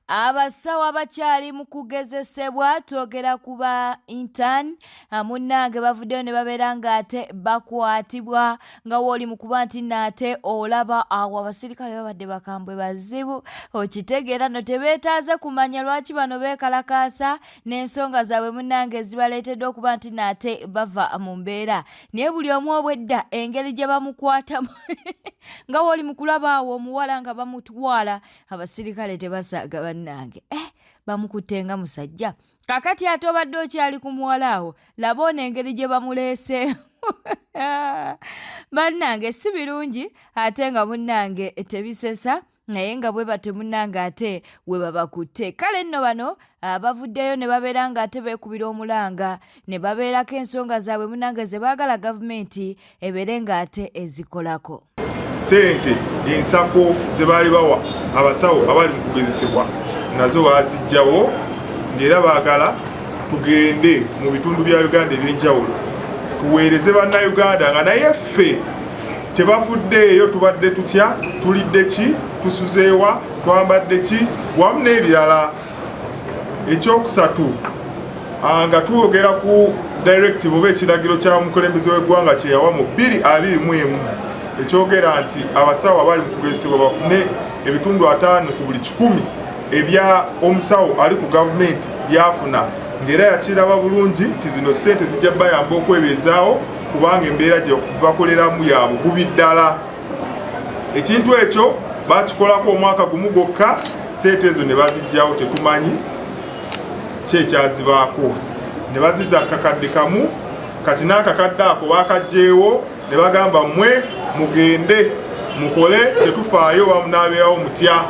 Abasawo abakyali mu kugezesebwa twogera ku ba intern munnange bavuddeyo ne babeera ng'ate bakwatibwa nga wooli mu kuba nti naate olaba awo abasirikale babadde bakambwe bazibu okitegeera no tebeetaaze kumanya lwaki bano beekalakaasa n'ensonga zaabwe munnange zibaleetedde okuba nti naate bava mu mbeera naye buli omu obwedda engeri gye bamukwatamu nga wooli mu kulaba awo omuwala nga bamutwala abasirikale tebasaaga bannange bamukutte nga musajja kakati ate obadde okyali ku muwala awo laba ono engeri gye bamuleeseemu bannange si birungi ate nga munnange tebisesa naye nga bwe bate munnange ate we babakutte kale nno bano bavuddeyo ne babeera ng'ate beekubira omulanga ne babeerako ensonga zaabwe munnange ze baagala gavumenti ebeere ng'ate ezikolako sente ensako ze baali bawa abasawo abali mu kugezesebwa nazo baazijjawo ng'era baagala tugende mu bitundu bya Uganda eby'enjawulo tuweereze bannayuganda nga naye ffe tebavuddeeyo tubadde tutya tulidde ki tusuzeewa twambadde ki wamu n'ebirala ekyokusatu nga twogera ku directive oba ekiragiro kya mukulembeze w'eggwanga kye yawa mu 2021 ekyogera nti abasawo abali mu kugezesebwa bafune ebitundu 5 ku buli 100 ebya omusawo ali ku gavumenti byafuna ng'era yakiraba bulungi nti zino ssente zijja bayamba okwebeezaawo kubanga embeera gye bakoleramu ya bukubi ddala ekintu ekyo bakikolako omwaka gumu gwokka ssente ezo ne bazijjawo tetumanyi kyekyazibaako ne baziza kakadde kamu kati n'akakadde ako bakagjeewo ne bagamba mmwe mugende mukole tetufaayo wamunaabeerawo mutya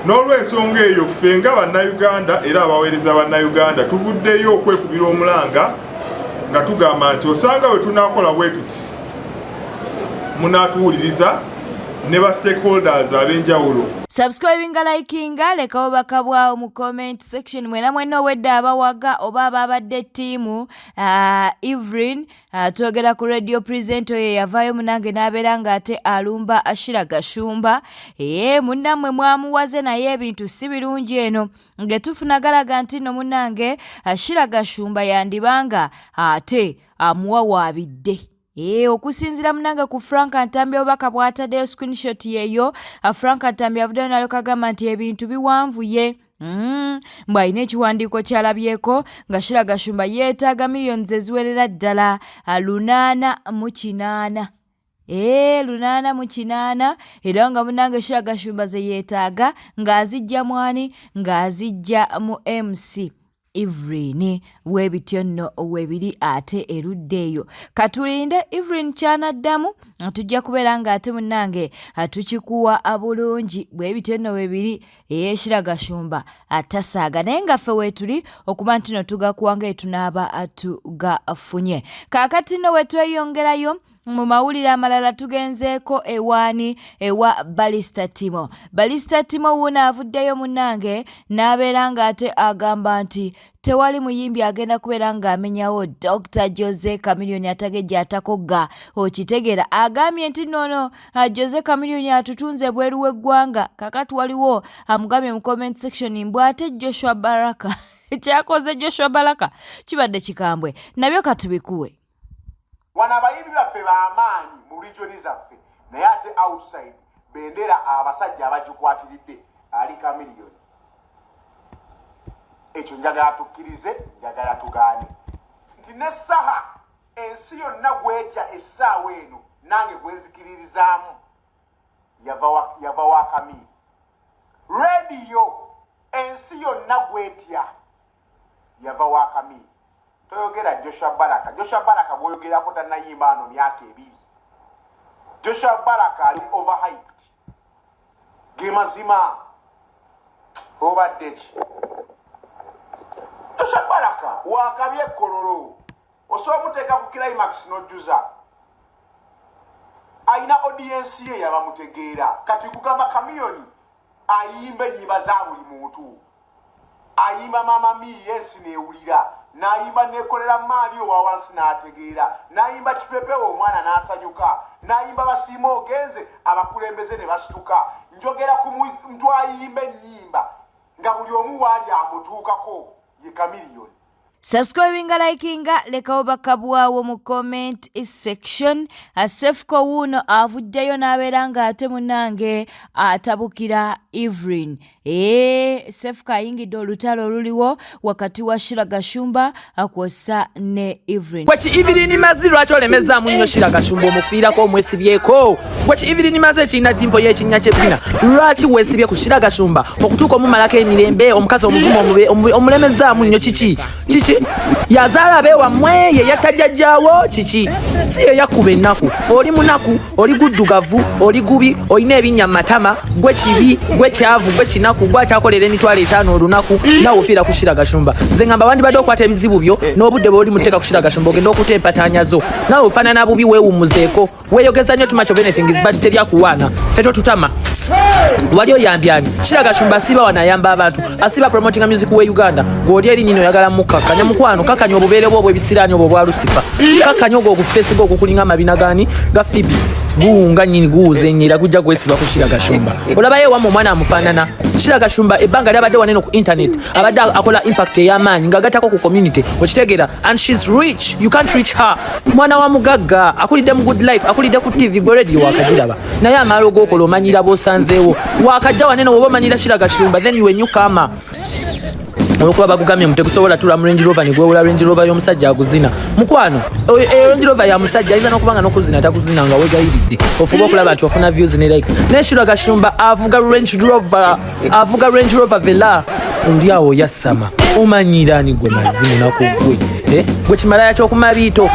n'olw'ensonga eyo ffe nga bannayuganda era abaweereza bannayuganda tuvuddeyo okwekubira omulanga nga tugamba nti osanga we tunaakola bwe tuti munaatuwuliriza ne ba stakeholders ab'enjawulo subscribinga likinga lekawo bakabwawo mu comment section mwena mwenna owedde abawaga oba ababadde ttiimu Evelyn twogera ku radio presenter oyo yavaayo munange n'abeera ng'ate alumba Ashira Gashumba munnammwe mwamuwaze naye ebintu si birungi eno ngetufuna galaga nti no munange Ashira Gashumba yandibanga ate amuwawaabidde okusinzira munange ku Frank Antambi obubaka bw'ataddeyo screenshot yeeyo Frank Antambi avuddeyo n'alokagamba nti ebintu biwanvuye mbw'alina ekiwandiiko kyalabyeko nga Shira Gashumba yeetaaga miliyoni eziwerera ddala 808 808 era nga munange Shira Gashumba ze yeetaaga ng'azijja mwani ng'azijja mu MC Evelyn webityo nno webiri ate eruddeeyo katulinde Evelyn kyanaddamu tujja kubeera ng'ate munnange tukikuwa bulungi bwebityo nno webiri Shira Gashumba atasaaga naye nga ffe weetuli okuba nti no tugakuwa nga etunaaba tugafunye kaakati nno wetweyongerayo mu mawulire amalala tugenzeeko ewaani ewa Balista Timo wuno avuddeyo munnange n'abeera ng'ate agamba nti tewali muyimbi agenda kubeera ng'amenyawo Dr. Jose Chameleone atagejja atakogga okitegeera agambye nti nono Jose Chameleone atutunze bweru w'eggwanga kakati waliwo amugambye mu comment section mbwate Joshua Baraka kyakoze Joshua Baraka kibadde kikambwe nabyo katubikuwe wana abayimbi baffe b'amaanyi mu regioni zaffe naye ate outside bendera abasajja abagikwatiridde ali Chameleone ekyo njagala tukkirize njagala tugaane nti n'essaha ensi yonna gwetya essaawa eno nange gwenzikiririzaamu yava wa Chameleone radio ensi yonna gwetya yava wa Chameleone toyogera Joshua Baraka gwoyogerako tannayimba ano myaka 2 Joshua Baraka ali overhyped ge mazima obadde ki Joshua Baraka wakabye kololo osobola muteeka ku climax n'ojjuza ayina audience ye yabamutegeera kati kugamba Chameleone ayimba ennyimba za buli muntu ayimba Mama Mi yensi neewulira n'ayimba nekolera Mario wa wansi n'ategeera n'ayimba Kipepe omwana n'asanyuka n'ayimba Basiima ogenze abakulembeze ne basituka njogera ku muntu ayimba ennyimba nga buli omu waali amutuukako ye Chameleone. Subscribinga, likinga, lekawo bakabwawo mu comment section. Sefko wuno avuddeyo n'abeera ng'ate munange atabukira Evelyn. Sefko ayingidde olutalo oluliwo wakati wa Shira Gashumba akwosa ne Evelyn. Gwe Evelyn Mazi lwaki olemezaamu nnyo Shira Gashumba omufiirako omwesibyeko? Gwe Evelyn Mazi ekirina dimpo y'ekinnya ky'ebbina lwaki weesibye ku Shira Gashumba okutuuka omumalako emirembe omukazi omuvumu omulemezaamu nnyo kiki? Yazaala be wammwe ye yatajjajjaawo kiki? Si ye yakuba ennaku. Oli munaku, oli guddugavu, oli gubi, olina ebinnya mu matama, gwe kibi, gwe kyavu, gwe kinaku, gwe akyakolera emitwalo 5 olunaku, naawe ofiira ku Shira Gashumba. Nze ngamba wandibadde okwata ebizibu byo n'obudde bw'oli muteeka ku Shira Gashumba ogenda okutta empataanya zo. Naawe ofaanana bubi weewummuzeeko. Weeyogeza nnyo too much of anything is bad teryakuwaana. Ffe totutama. Wali oyambyani. Shira Gashumba asiba wanayamba abantu. Asiba promoting music we Uganda. Ng'oli eri nnyino oyagala mukkakanya mukwano kakanya obubeere bwo obw'ebisiraani obwo bwa Lucifer. Kakanya ogwo ogufeesigo okukulinga amabinagaani ga Phoebe. Guunga nnyini guuzenyera gujja gwesiba ku Shira Gashumba. Olabayo wamma omwana amufaanana. Shira Gashumba ebbanga lyabadde waneno ku internet abadde akola impact ey'amaanyi ng'agattako ku community okitegeera, and she's rich, you can't reach her. Mwana wa mugagga akulidde mu good life, akulidde ku TV gwe radio wakagiraba naye amaalo g'okola omanyira b'osanzeewo wakajja waneno woba omanyira Shira Gashumba, then you a newcomer. Olwokuba bagugambye mutegusobola tula mu Range Rover ne gwewula Range Rover y'omusajja aguzina. Mukwano Range Rover ya musajja ayinza n'okubanga n'okuzina takuzina nga wegayiridde ofuba okulaba nti ofuna views ne likes. Ne Shira Gashumba avuga Range Rover Vela oli awo yassama omanyiraani gwe mazimu nako gwe gwe kimalaya ky'okumabiito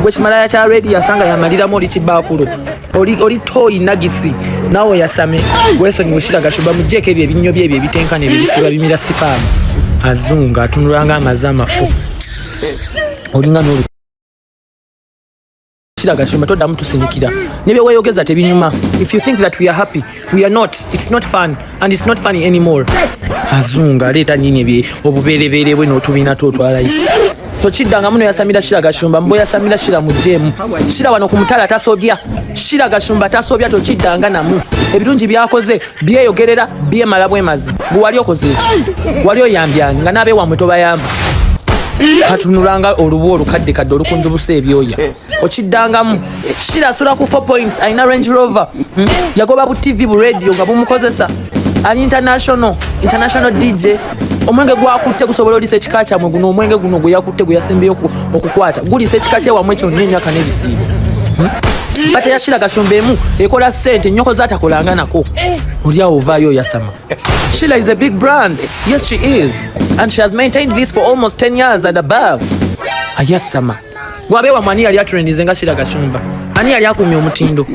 gwe kimalaya kya radio asanga yamaliramu oli kibaakulo oli toyi nagisi naawe yasame gwesonyiwe Shira Gashumba mugjeeko ebyo ebinnyo bye ebyo ebitenkana ebyo bisiba bimira sipaamu azunga atunulanga amazi amafu olinga n'olu Shira Gashumba toddamu tusinikira nebye weeyogeza tebinyuma. If you think that we are happy, we are not. It's not fun and it's not funny anymore. Azunga leeta nyinyi bye obuberebeere bwe n'otubina twotwala isi tokiddanga muno yasamira Shira Gashumba mbo yasamira Shira mu jemu. Shira wano ku mutala tasobya. Shira Gashumba tasobya tokiddanga namu. Ebirungi byakoze byeyogerera byemala bwemazi. Gwe wali okoze eki? Wali oyambyanga nga n'abe wamwe tobayamba. Katunulanga olubu olukadde kadde olukunjubusa ebyoya okiddangamu. Shira asula ku 4 points alina Range Rover yagoba bu TV bu radio nga bumukozesa ali international DJ. Omwenge gwakutte gusobola olisa ekika kyamwe guno omwenge guno gwe yakutte gwe yasembeyo okukwata gulisa ekika kyewamwe kyonna emyaka n'ebisiibo. Bate ya Shira Gashumba emu ekola ssente nnyoko zatakolanga nako oli awo ovaayo yasama. Shira is a big brand. Yes, she is. And she has maintained this for almost 10 years and above. Ayasama. Gwabewa mwani yali atrendinze nga Shira Gashumba. Ani yali akumya omutindo.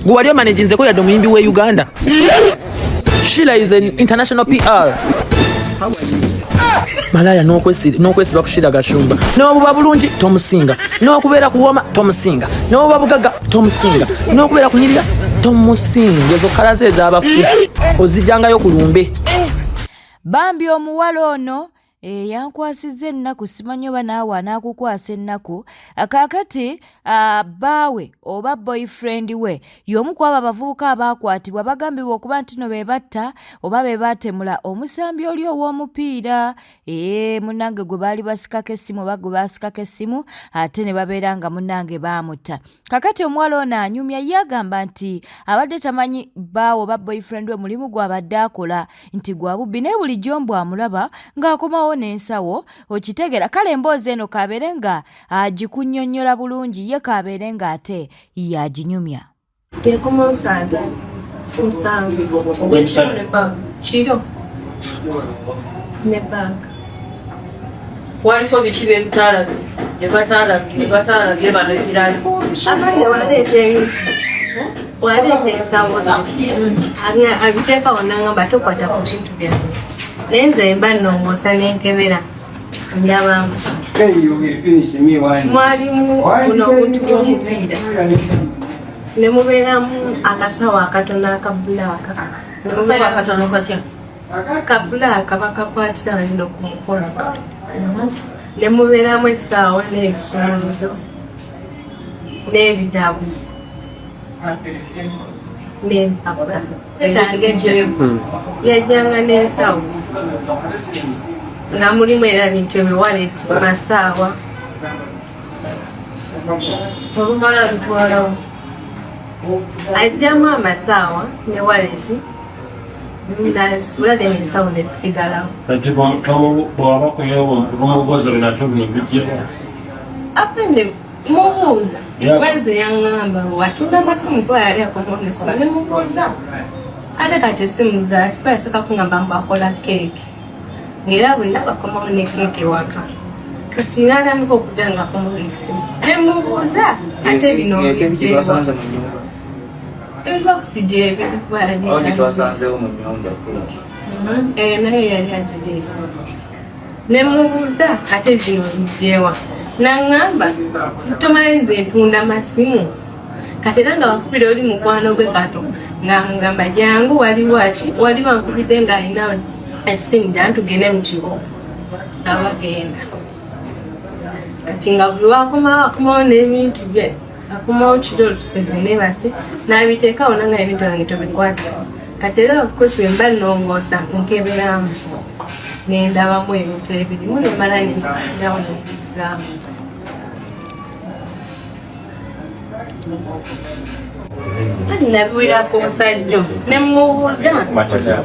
Gwe wali omanejinzeko yadde omuyimbi we Uganda. Shira is an international PR. Malaya n'okwesiba ku Shira Gashumba. N'obuba bulungi tomusinga. N'okubeera kuwoma tomusinga. N'obuba bugagga tomusinga. N'okubeera kunyirira tomusinga. Ezo kkala ze ez'abafu ozijjangayo ku lumbe. Bambi omuwala ono yankwasizza ennaku simanyi oba naawe anaakukwasa ennaku akaakati bbaawe oba boyfriend we y'omu ku abo abavubuka abaakwatibwa bagambibwa okuba nti no be batta oba be baatemula omusambi oli ow'omupiira. Munnange gwe baali basikako essimu oba gwe baasikako essimu ate ne babeera nga munnange baamutta. Kakati omuwala ono anyumya ye agamba nti abadde tamanyi bbaawe oba boyfriend we mulimu gw'abadde akola nti gwa bubbi naye bulijjo mbu amulaba ng'akomawo n'ensawo okitegeera. Kale emboozi eno kabeere nga agikunnyonnyola bulungi ye kabeere nga ate yaginyumya. Yakoma omusanza omusanvu kiro ne banka waliko biki byebitaala byebataala bye bano ekirali abaye waleeta ebintu waleeta ensawo abiteeka wonangamba tokwata ku bintu byange naye nze mba nnongoosa n'enkebera ndabamu mwalimu buno obuntu bw'omupiira ne mubeeramu akasawo akatono akabulaaka akatono katya kabulaaka bakakwatira balina okumukola ne mubeeramu essaawa n'ebisumuluzo n'ebitabo n'empapula yajjanga n'ensawo nga mulimu era bintu ebiwaleti masaawa olumala bitwalawo ajjamu amasaawa ne waleti nasula n'ensawo nezisigalawo bwaba kuyomugozi binatyo bino bijja apende mubuuza mweze yaŋŋamba watunda amasimu kuba yali akomonesiba ne mubuuza ate kati essimu zaaki kuba yasooka kuŋŋamba mbakola keeki ng'era buli nabakomawo ne keeki waka kati naalamuka okudda nga akomawo essimu ne mubuuza ate bino ebibokisigi ebiri kuba naye yali agireese ne mubuuza ate bino bijjeewa naŋŋamba tomanyiza entunda amasimu kati era nga wakubira oli mukwano gwe kato nga ngamba jangu wali wankubidde ng'alina essimu dda ntugende mu kigo nga bagenda kati nga buli wakomawo n'ebintu bye akomawo kiro oluseze nebase n'abiteekawo nanga ebintu nange tobikwatirawo kati era ofcourse bwe mba nnongoosa nkeberamu nendabamu ebintu ebirimu nemala nawo nebizaamu kati nabiwirako omusajja ne mubuuza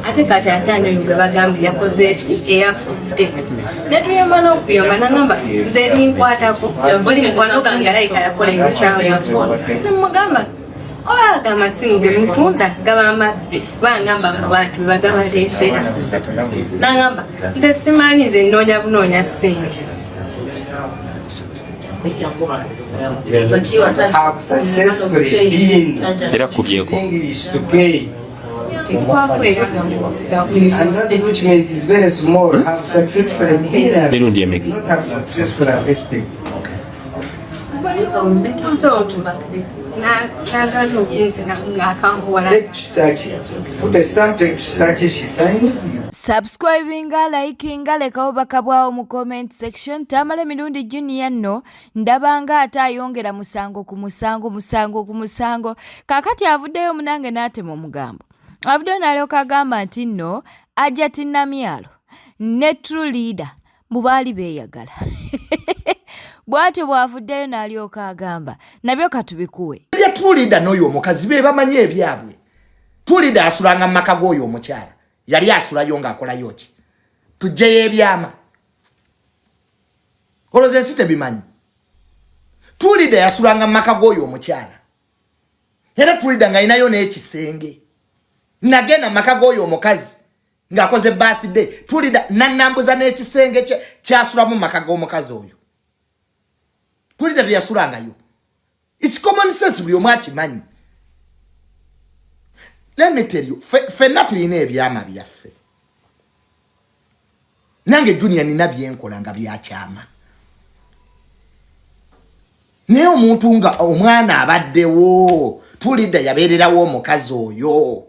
ate kati atanye oyo gwe bagambye yakoze eki eyafudde netuyomba n'okuyomba nagamba nze ninkwatako oli mukwano gange alayika yakola emisango nemugamba obaga amasimu ge mutunda gaba amabbe bangamba mu bantu bebagabaleetera nagamba nze simanyi nze nnoonya bunoonya ssente have successfully been English to pay. And that document is very small. Have successfully been not have successfully invested. Put a stamp to search she signs. Subscribinga, likinga, lekawo bakabwawo mu comment section. Tamale mirundi junior no ndabanga atayongera musango ku musango. Kakati avuddeyo munange n'atema omugambo. Avuddeyo n'alyoka agamba nti nno ajja tinnamyalo ne true leader mubaali beeyagala. Bwatyo bwavuddeyo n'alyoka agamba nabyo katubikuwe. Ebya true leader n'oyo omukazi be bamanyi ebyabwe. True leader asulanga mu maka g'oyo omukyala. Yali asulayo ng'akolayo ki? Tujjeyo ebyama. Oloze nsi tebimanyi. True leader yasulanga mu maka g'oyo omukyala. Era true leader ng'alinayo n'ekisenge. Nagenda mu maka g'oyo omukazi ng'akoze birthday. True leader nannambuza n'ekisenge kyasulamu mu maka g'omukazi oyo. True leader yasulangayo. It's common sense buli omu akimanyi. Let me tell you, fenna tulina ebyama byaffe. Nange junior nina byenkola nga byakyama. Naye omuntu nga omwana abaddewo, tulidda yabeererawo omukazi oyo.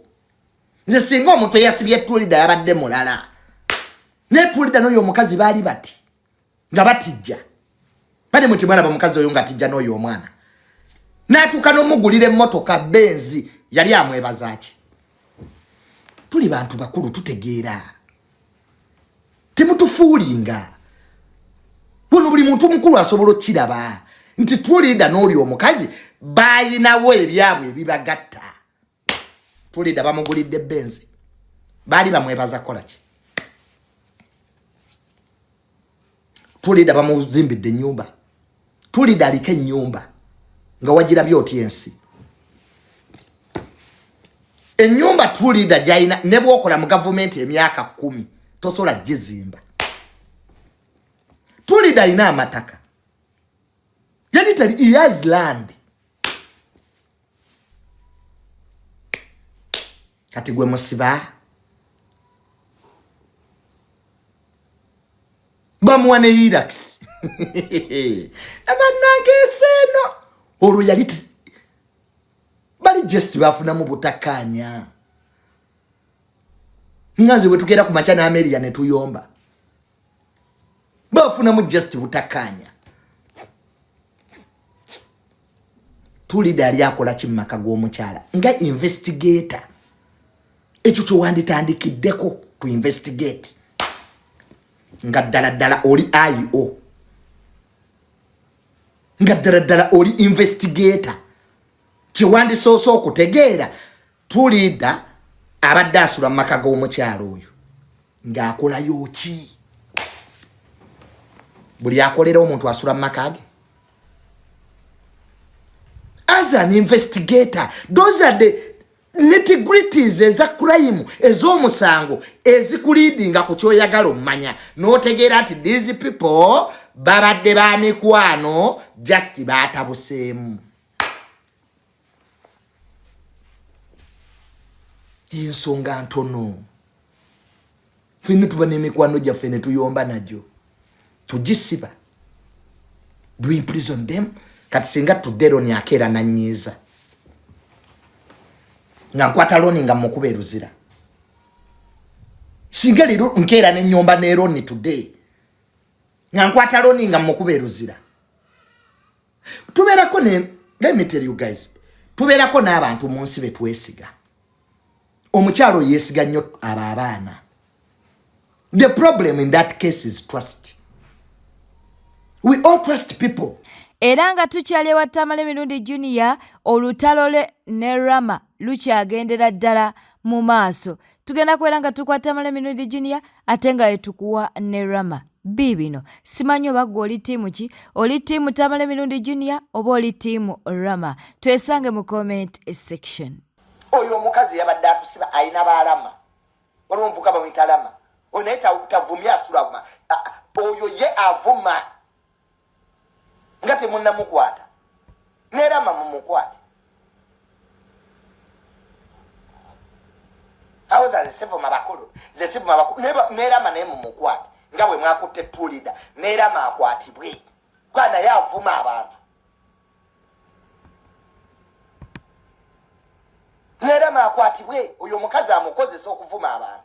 Nze singa omuntu eyasibye tulidda yabadde mulala. Naye tulidda n'oyo omukazi baali bati. Nga batijja. Bane muti mwana bamukazi oyo nga tijja n'oyo omwana. N'atuuka n'omugulira emmotoka Benzi yali amwebaza ki. Tuli bantu bakulu tutegeera. Temutufuulinga. Buno buli muntu mukulu asobola okiraba nti tulida n'oli omukazi bayinawo ebyabwe ebibagatta. Tulida bamugulidde Benzi. Baali bamwebaza kola ki. Tulida bamuzimbidde ennyumba. Tulida aliko ennyumba nga wagirabye otya ensi. Enyumba tulida jaina ne bwokola mu government emyaka 10 tosola gizimba. Tulida ina amataka. Yani tali has land. Kati gwe musiba. Bamwane Irax. Abanange seno. Olu yali bali just bafuna mu butakanya. Ngaze wetugera ku machana Ameria ne tuyomba. Bafuna mu just butakanya. tulida yali akola kimaka gw'omukyala nga investigator ekyo kyo wanditandikiddeko ku investigate nga ddala oli IO nga ddala oli investigator kye wandisoose okutegeera tulida abadde asula mu maka g'omukyala oyo ng'akolayo ki buli akolera omuntu asula mu maka ge as an investigator. Those are the nitty-gritties eza crime ez'omusango ezikuleadinga ku kyoyagala omumanya n'otegeera nti these people babadde ba mikwano just baatabuseemu. Ensonga ntono ffenna tuba n'emikwano gyaffe ne tuyomba nagyo tugisiba do imprison them kati singa tudde Loni akeera nanyiiza nga nkwata Loni nga mukuba eruzira singa lero nkeera n'ennyomba ne Loni today nga nkwata Loni nga mukuba eruzira tubeerako ne let me tell you guys tubeerako n'abantu mu nsi betwesiga omukyalo yeesiga nnyo abaana. The problem in that case is trust. We all trust people. Era nga tukyali ewa Tamale Mirundi Junior olutalo ne Rama lukyagendera ddala mu maaso. Tugenda kwera nga tukwata Tamale Mirundi Junior ate nga etukuwa ne Rama. Bibino simanyi oba gwe oli tiimu ki, oli tiimu Tamale Mirundi Junior oba oli tiimu Rama. Twesange mu comment section. Oyo omukazi yabadde atusiba ayina baalama waliwo omuvuka bamuyita Lama oyo naye tavumya asulama oyo ye avuma nga temunnamukwata ne Lama mumukwate awoza zesivuma bakulu ne Lama naye mumukwate nga bwe mwakutte tulida ne Lama akwatibwe kwa naye avuma abantu nera makwatibwe oyo mukazi amukozesa okuvuma abantu.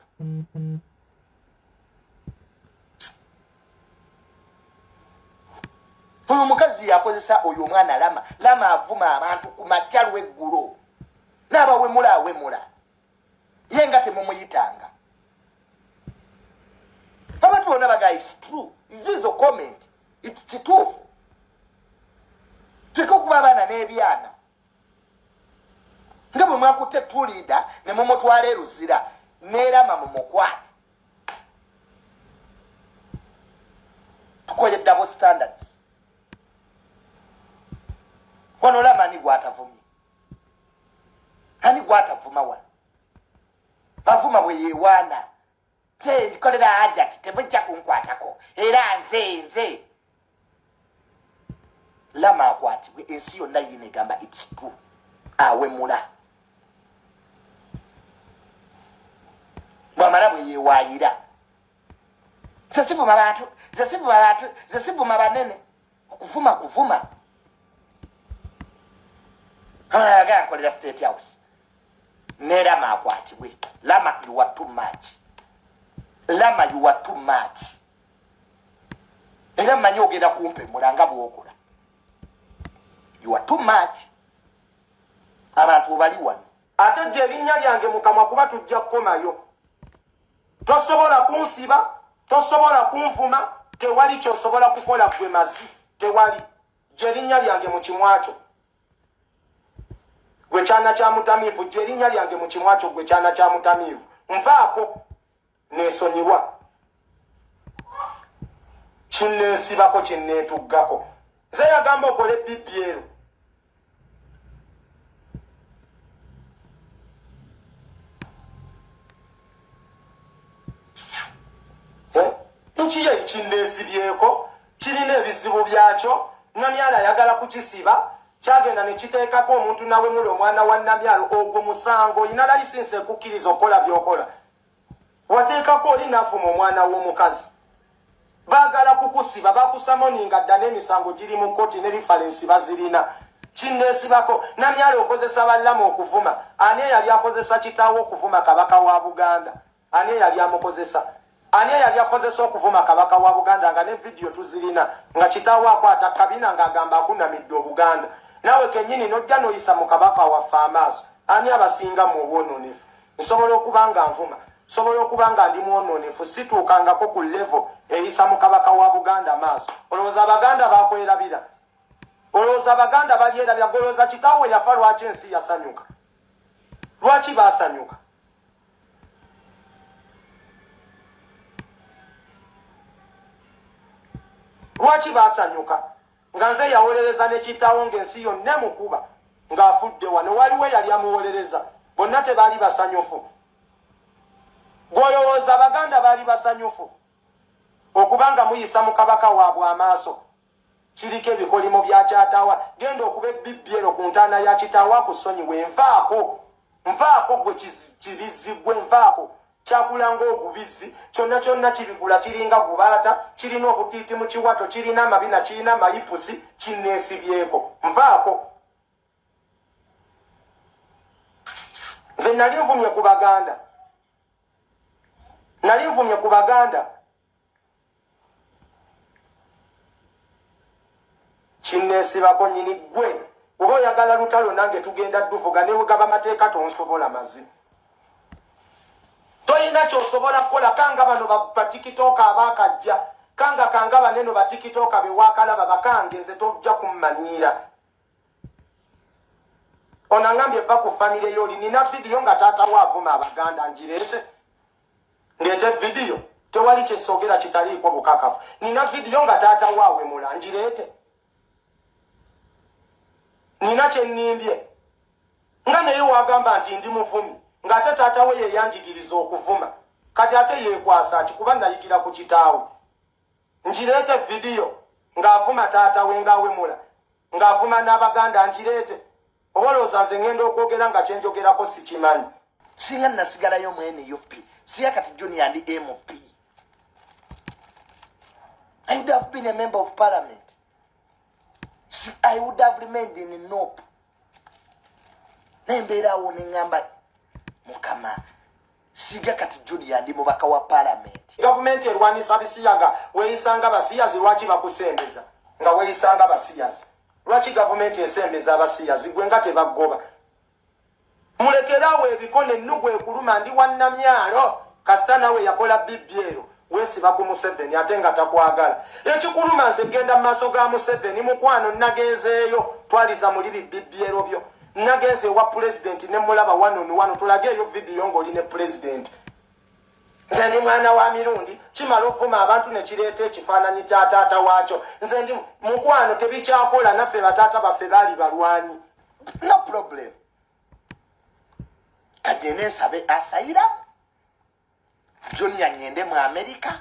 Oyo mukazi yakozesa oyo mwana Lama avuma abantu ku machalu eggulo n'abawemula yenga temumuyitanga abantu bonna baga is true izizo comment it's kituufu teko kuba abaana n'ebyana nga bwe mwakutte tulida ne mumutwala eruzira ne Lama mumukwate tukoye double standards wano Lama ni gwatavumye ani gwatavuma wano avuma bwe yewaana te ndikolera haja temujja kunkwatako era nze Lama akwatibwe ensi yonna yine gamba it's true awemula mwamala bwe yewaayira zesivuma banene okuvuma amalaga akolera State House ne Lama akwatibwe. Lama you are too much era manyi ogenda kumpe mulanga bwokola you are too much abantu bali wano ate je linnya lyange mukama kuba tujja kukomayo tosobola kunsiba tosobola kunvuma tewali kyosobola kukola gwe mazi tewali je linnya lyange mu kimwacho gwe kyana kya mutamivu je linnya lyange mu kimwacho gwe kyana kya mutamivu nvaako nesonyiwa kinnensibako kinneetuggako ze yagamba okole BBL nkiye kinneesibyeko kirina ebizibu byakyo Namyala ayagala kukisiba kyagenda ne kiteekako omuntu nawe muli omwana wa Namyalo ogwo musango ina license ekukkiriza okola byokola wateekako oli nafuma omwana w'omukazi baagala kukusiba bakusamoninga dda n'emisango giri mu kkooti ne referensi bazirina kinneesibako Namyalo okozesa Lama okuvuma ani eyali akozesa kitaawo okuvuma kabaka wa Buganda ani eyali amukozesa ani eyali akozesa okuvuma kabaka wa Buganda nga ne video tuzirina nga kitaawo akwata kabina ng'agamba akunamidde Obuganda nawe kenyini nojja noyisa mu kabaka waffe amaaso ani abasinga mu obwononefu nsobola okubanga nvuma sobola okubanga ndi mwononefu situukangako ku level eyisa mu kabaka wa Buganda amaaso olowooza abaganda bakwerabira olowooza abaganda balyerabira golooza kitaawe yafa lwaki ensi yasanyuka lwaki baasanyuka lwaki baasanyuka nga nze yawolereza ne kitaawo ng'ensi yonna mukuba ng'afudde wano waliwo yali amuwolereza bonna tebaali basanyufu golowooza abaganda baali basanyufu okubanga muyisa mu kabaka waabwe amaaso kiriko ebikolimo bya kyataawa genda okuba ebbibyero ku ntaana ya kitaawa kusonyiwe nvaako gwe kibizigwe nvaako kyakulanga ogubizi kyonna kyonna kibigula kiringa gubaata kirina obutiiti mu kiwato kirina amabina kirina amayipusi kinneesibyeko nvaako nze nali nvumye ku baganda kinneesibako nyini gwe oba oyagala lutalo nange tugenda duvuga ne wegaba amateeka tonsobola mazima toyina kyosobola kukola kanga bano batikitooka abaakajja kanga baneno batikitooka bewakalaba bakange nze tojja kummanyiira onangambye va ku famire yoli nina vidiyo nga taata waavuma abaganda ngireete ndeete vidiyo tewali kyesogera kitaliiko bukakafu nina vidiyo nga taata waawe mula ngireete nina kyennimbye nga naye wagamba nti ndi muvumi ng'ate taata we yeyanjigiriza okuvuma kati ate yeekwasa kikuba nayigira ku kitaawe ngireete vidiyo ng'avuma taata we ng'awemula ng'avuma n'abaganda ngireete oba olowooza nze ngenda okwogera nga kyenjogerako sikimanyi singa nasigalayo mwene UP siya kati Junior ndi MP I would have been a member of parliament. I would have remained in NOP. Nembera wone ngamba mukama siga kati Junior ndi mubaka wa parliament. Government erwanisa bisiyaga weyisanga basiyazi lwaki bakusembeza nga weyisanga basiyazi lwaki government esembeza abasiyazi gwe nga tebagoba mulekerawo ebikone nnugwe ekuluma ndi wannamyalo kasita nawe yakola bibyero wesiba ku Museveni ate nga takwagala ekikuluma nze genda mu maaso ga Museveni mukwano nagenzeeyo twaliza muli bibyero byo nagenze wa president ne mulaba wano tulage eyo video ng'oli ne president nze ndi mwana wa mirundi kimala okuvuma abantu ne kireeta ekifaananyi kya taata waakyo nze ndi mukwano tebikyakola naffe bataata baffe baali balwanyi no problem kagende nsabe asayiramu Junior ngende mu America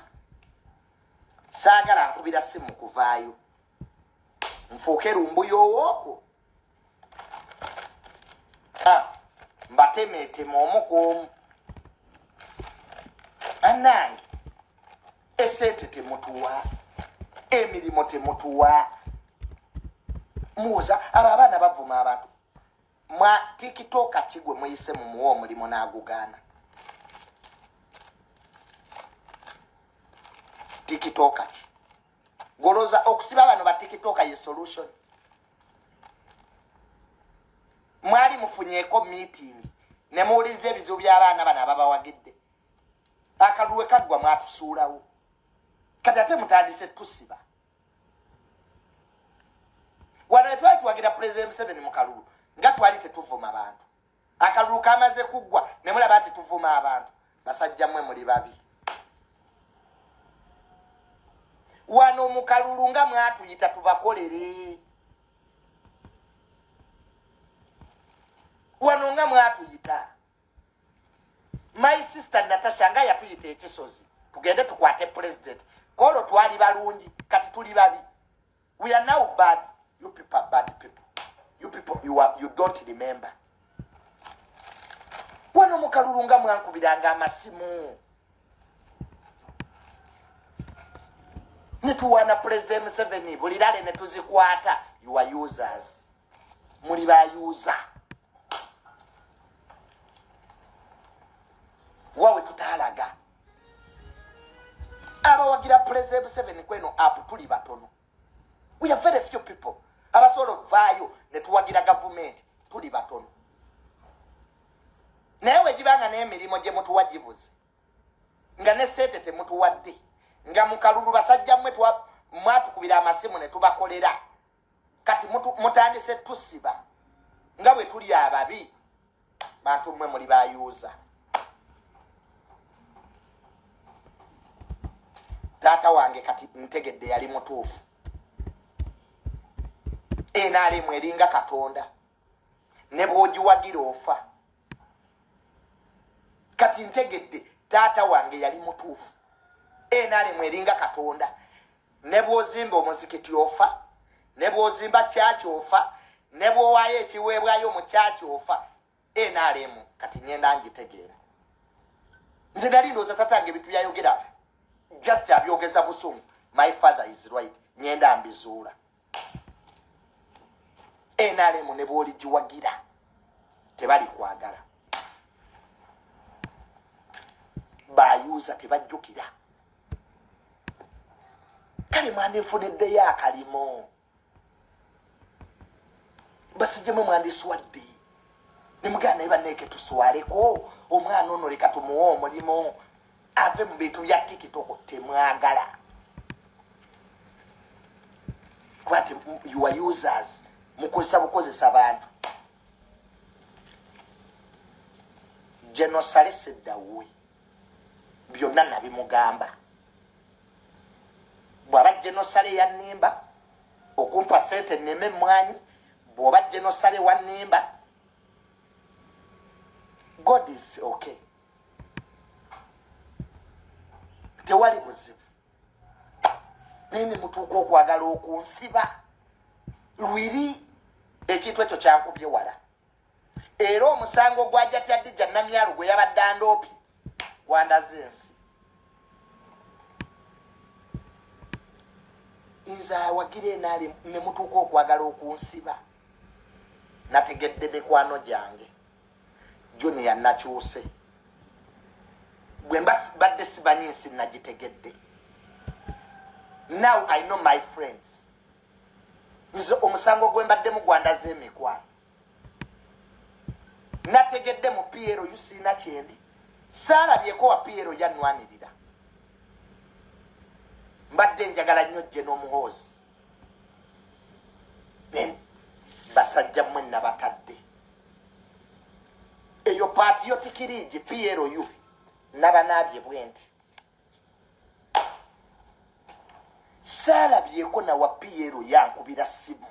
saagala nkubira simu kuvaayo nfuuke rumbuyo owooko mbatemeetema omukuomu anange esente temutuwa emirimu temutuwa muza abo abaana bavuma abantu mwa tikitoka kigwe muyise mu muwa omulimu n'agugaana tikitoka ki goloza okusiba bano ba tikitoka ye solution mwali mufunyeeko meeting ne muwuliza ebizibu by'abaana bano ababawagidde akaluwe kaggwa mwatusuulawo kati ate mutandise tusiba wano twali tuwagira President Museveni mu kalulu nga twali tetuvuma abantu akalulu kamaze kuggwa ne mulaba nti tuvuma abantu basajja mmwe muli babi wano mu kalulu nga mwatuyita tubakolere wano nga mwatuyita my sister Natasha nga yatuyita ekisozi tugende tukwate president kolo twali balungi kati tuli babi we are now bad you people are bad people you don't remember wano mu kalulu nga mwankubiranga amasimu nituwana President Museveni bulirale ne tuzikwata you are users muli ba user wawe tutalaga abawagira President Museveni kweno apu tuli batono we are very few people abasolo vaayo ne tuwagira gavumenti tuli batono naye wegibanga n'emirimu gye mutuwagibuze nga ne ssente temutuwadde nga mu kalulu basajja mmwe mwatukubira amasimu ne tubakolera kati mutandise tusiba nga bwe tuli ababi bantu mmwe muli bayuuza taata wange kati ntegedde yali mutuufu NRM eringa Katonda ne bw'ogiwagira ofa kati ntegedde taata wange yali mutuufu NRM eringa Katonda ne bw'ozimba omuzikiti ofa ne bw'ozimba kyaki ofa ne bw'owaayo ekiweebwayo mu kyaki ofa NRM kati ngenda ngitegeera nze nali ndowooza tatange ebintu byayogera just abyogeza busungu my father is right ngenda mbizuula NRM ne bw'oligiwagira tebali kwagala bayuuza tebajjukira kale mwandifuniddeyo akalimo basijjemu mwandiswadde ne mugana naye banneeke tuswaleko omwana ono leka tumuwe omulimu ave mu bintu bya tikitoko temwagala kwati your users mukozesa bukozesa bantu Genosale Seddawe byonna nabimugamba bw'aba Genosale yannimba okumpa sente nneme mwanyi bw'oba Genosale wannimba God is okay tewali buzibu nene mutuuka okwagala okunsiba lwiri ekintu ekyo kyankubye wala era omusango gwajja Dija Namyalo gwe yabadde andoopi gwandaze ensi nza wagire nali ne mutuuka okwagala okunsiba nategedde mikwano gyange Joni yannakyuse bwe badde sibanyi nsi nagitegedde now I know my friends nze omusango gwe mbaddemu gwandaze emikwano nategedde mu Piero yusina kyendi saalabyeko wa Piero yannwanirira mbadde njagala nnyo gye n'omuhoozi basajja mmwe nabatadde eyo patriotikirigi Piero yu nabanaabye bwenti saalabyeko na wa Piero yankubira simu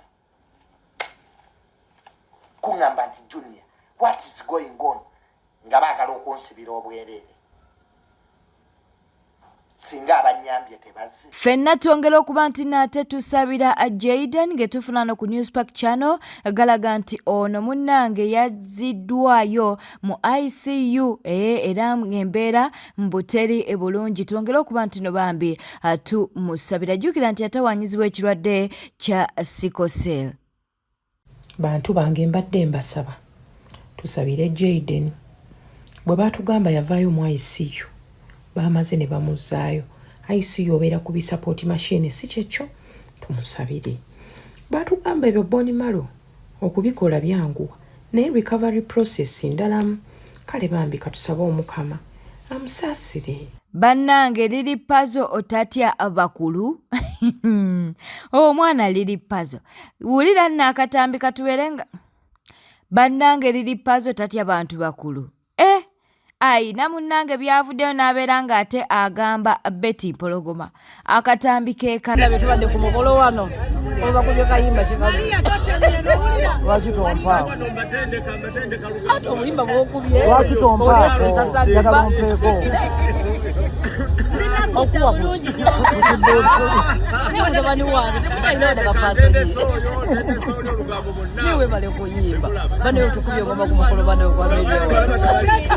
kuŋŋamba nti Junior what is going on nga baagala okunsibira obwereere singa abanyambye tebazi ffenna twongera okuba nti nate tusabira Jayden ngetufuna no ku Newspark Channel galaga nti ono munnange yazziddwayo mu ICU era ng'embeera mbuteri ebulungi twongera okuba nti no bambi tumusabira jjukira nti yatawanyizibwa ekirwadde kya sickle cell. Bantu bange mbadde mbasaba tusabire Jayden bwe batugamba yavaayo mu ICU bamaze ne bamuzaayo ICU obeera ku support machine si kyekyo tumusabire batugamba ebyo boni malo okubikola byanguwa naye recovery process ndalamu kale bambi katusabe omukama amusaasire bannange liri pazo otatya abakulu omwana liri pazo wulira nakatambi katuwerenga bannange liri pazo tatya bantu bakulu ayina munnange byavuddeyo n'abeera ng'ate agamba Betty Mpologoma akatambi keekalabe tubadde ku mukolo wano oba kubye kayimba kikazi lwakitompaako ate obuyimba bwokubye lwakitompaako okuwa niwegabani wange tekutayina wadde bafaasiri niwe bale kuyimba banayo tukubye ngoma ku mukolo banayo kwa medio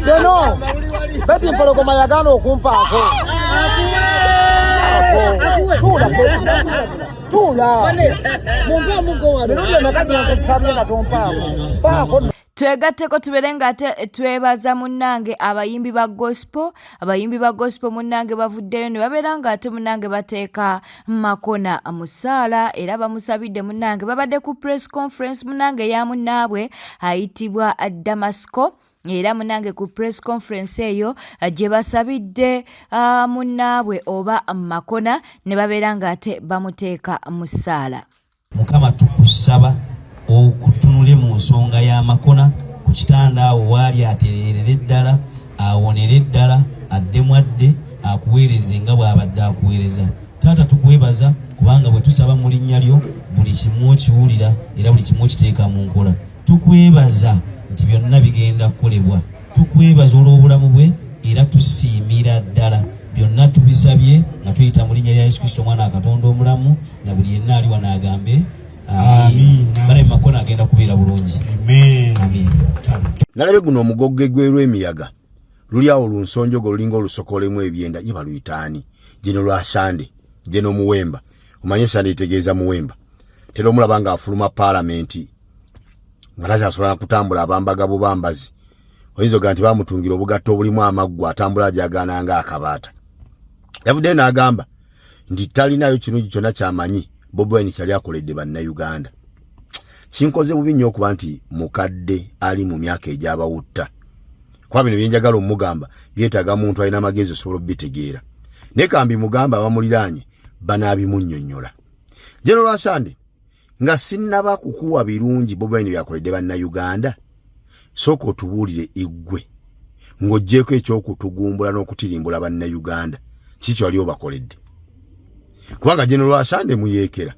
beno Betty Mpologoma yagaana okumpaako tuula mumpe omugo wano birungi emeka gyange tusabye nga tompaako mpaako Twegatteko tuberenga ate twebaza munnange abayimbi ba gospel munnange bavuddeyo ne baberanga ate munnange bateeka makona musaala era bamusabidde munnange babadde ku press conference munnange ya munnaabwe ayitibwa Damasco era munnange ku press conference eyo gye basabidde munnaabwe oba makona ne baberanga ate bamuteeka musaala. Mukama tukusaba okutunule mu nsonga y'amakona ku kitanda awo waali atererere ddala awonere ddala addemu adde akuweereze nga bw'abadde akuweereza. Taata tukwebaza kubanga bwe tusaba mu linnya lyo buli kimu okiwulira era buli kimu okiteeka mu nkola. Tukwebaza nti byonna bigenda kukolebwa. Tukwebaza olw'obulamu bwe era tusiimira ddala byonna tubisabye nga tuyita mu linnya lya Yesu Kristo omwana wa Katonda omulamu na buli yenna ali wano agambe amin. Bale makona agenda kubeera bulungi. Amen. Nalabe guno omugogge gw'emiyaga luli awo lunsonjogo lulinga olusokolemu ebyenda yiba luyitaani jeno lwa Sande jeno Muwemba omanye Sande itegeeza Muwemba tero omulaba nga afuluma palamenti nga tasobola kutambula abambaga bubambazi oyinza oga nti bamutungira obugatto obulimu amaggwa atambula ajagana nga akabaata. Yavudde n'agamba nti talinayo kirungi kyonna kyamanyi Bobi Wine kyali akoledde bannayuganda. Kinkoze bubi nnyo okuba nti mukadde ali mu myaka egy'abawutta. Kwa bino byenjagala omugamba byetaaga muntu alina amagezi osobola obitegeera. Ne kambi mugamba abamuliraanye banaabimunnyonnyola. General Sande nga sinnaba kukuwa birungi Bobi Wine byakoledde bannayuganda sooka otubuulire iggwe ng'oggyeko ekyokutugumbula n'okutirimbula bannayuganda kiki wali obakoledde. Kubanga General Sande muyeekera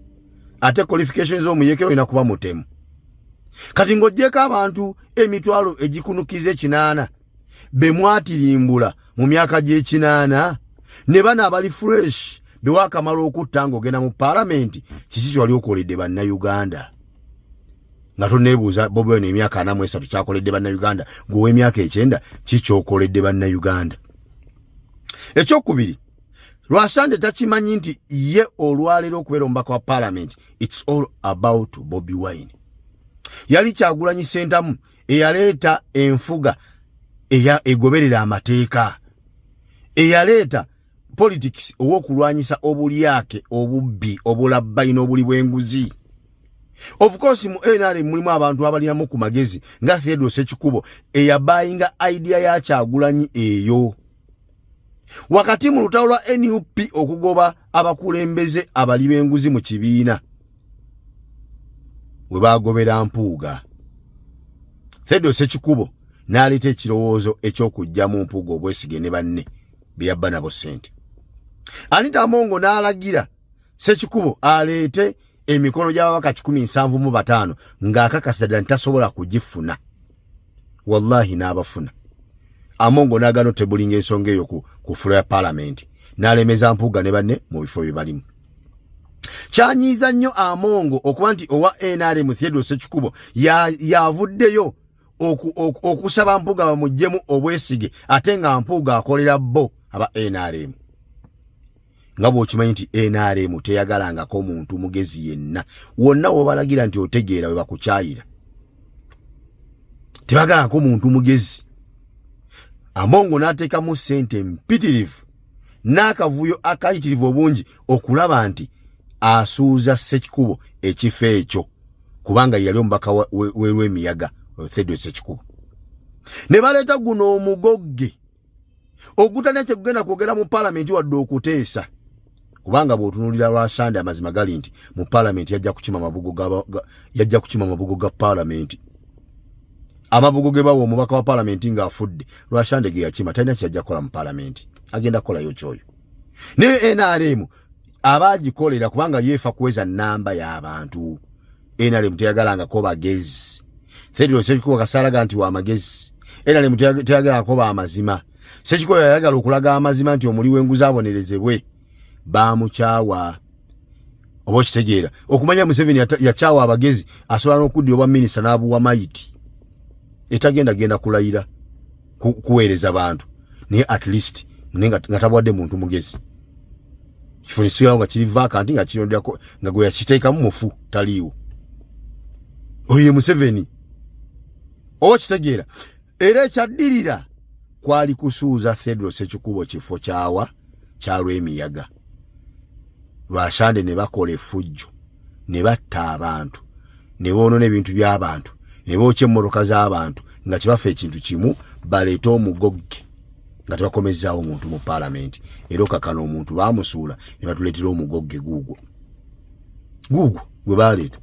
ate qualifications z'omuyeekera olina kuba mutemu. Kati ng'oggyeko abantu emitwalo egikunukiza 8 be mwatirimbula mu myaka gy'ekinaana ne bana abali fresh be waakamala okutta ng'ogenda mu palamenti kiki wali okoledde bannayuganda. Nga tonneebuuza Bobi Wine emyaka 43 kyakoledde bannayuganda gwe emyaka 9 kiki okoledde bannayuganda. Ekyokubiri Lwasande takimanyi nti ye olwalero okubeera omubaka wa parliament it's all about Bobi Wine. Yali Kyagulanyi Ssentamu eyaleeta enfuga egoberera amateeka eyaleeta politics ow'okulwanyisa obulyake obubbi obulabbayina obuli bw'enguzi. Of course mu NRM mulimu abantu abalinamu ku magezi nga Theodore Ssekikubo eyabayinga idea ya Kyagulanyi eyo. Wakati mu lutalo lwa NUP okugoba abakulembeze abali b'enguzi mu kibiina we bagobera Mpuuga, Theodore Ssekikubo n'aleeta ekirowoozo eky'okujja mu Mpuuga obwesige ne banne be yabba nabo ssente. Anita Amongo n'alagira Ssekikubo aleete emikono gy'ababaka 175 ng'akakasa ddala tasobola kugifuna. Wallahi n'abafuna. Amongo n'agano tebulinga ensonga eyo ku floor ya parliament n'alemeza Mpuuga ne banne mu bifo bye balimu. Kyanyiiza nnyo Amongo okuba nti owa NRM Theodore Ssekikubo yavuddeyo okusaba Mpuuga bamuggyemu obwesige ate nga Mpuuga akolera bo aba NRM. Nga bw'okimanyi nti NRM teyagalangako muntu mugezi yenna wonna wobalagira nti otegeera we bakukyayira. Tebagalangako muntu mugezi. Amongo n'ateekamu ssente mpitirivu n'akavuyo akayitirivu obungi okulaba nti asuuza Ssekikubo ekifo ekyo kubanga yali omubaka w'emiyaga Theodore Ssekikubo. Ne baleeta guno omugogge ogutane kyegugenda kwogera mu palamenti wadde okuteesa kubanga bw'otunuulira Lwasande amazima gali nti mu palamenti yajja kukima amabugo ga palamenti. Amabugo ge bawo omubaka wa palamenti ng'afudde Lwasande ge yakima talina kyajja kukola mu palamenti agenda kukolayo kyoyo. Ne NRM abaagikolera kubanga yeefa kuweza nnamba y'abantu. NRM teyagalangako bagezi. Theodore Ssekikubo kasaalaga nti wa magezi. NRM teyagalangako ba amazima. Ssekikubo yayagala okulaga amazima nti omuli w'enguzi abonerezebwe. Bamukyawa. Oba okitegeera okumanya Museveni yakyawa abagezi asobola n'okuddira obwa minisita n'abuwa mayiti. Etagenda kulayira kuweereza bantu naye at least nga tabwadde muntu mugezi. Kifunisiyo nga kiri vacant nga kirondako nga gwe yakiteekamu mufu taliiwo. Oyo Museveni okitegeera era ekyaddirira kwali kusuuza Thedros ekikubo kifo kyawa kyalw'emiyaga Lwashande ne bakola effujjo ne batta abantu ne boonona ebintu by'abantu ne bookya emmotoka z'abantu nga kibafa ekintu kimu baleeta omugogge nga tebakomezzaawo omuntu mu paalamenti era okakana omuntu baamusuula ne batuleetera omugogge guugwo gwe baaleeta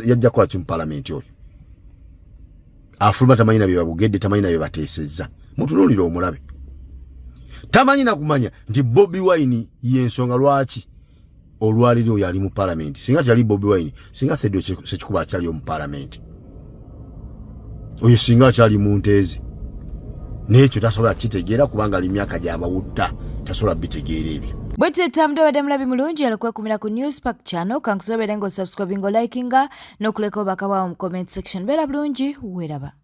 yajja kukola ki mu paalamenti oyo afuluma tamanyi na bye babugedde tamanyi na bye bateesezza mutunuulire omulabe tamanyi na kumanya nti Bobi Wine y'ensonga lwaki olwaliro yali mu paalamenti singa tyali Bobi Wine singa Thedros Sekikubo akyali mu paalamenti oyo singa akyali mu nteeze n'ekyo tasobola kitegeera kubanga ali myaka gy'abawutta tasobola bitegeera ebyo bwete tamdo wadde mulabi mulungi alokwekumira ku Newspark channel kankusobere ngo subscribing o likinga n'okuleka obaka bwawo mu comment section beera bulungi weeraba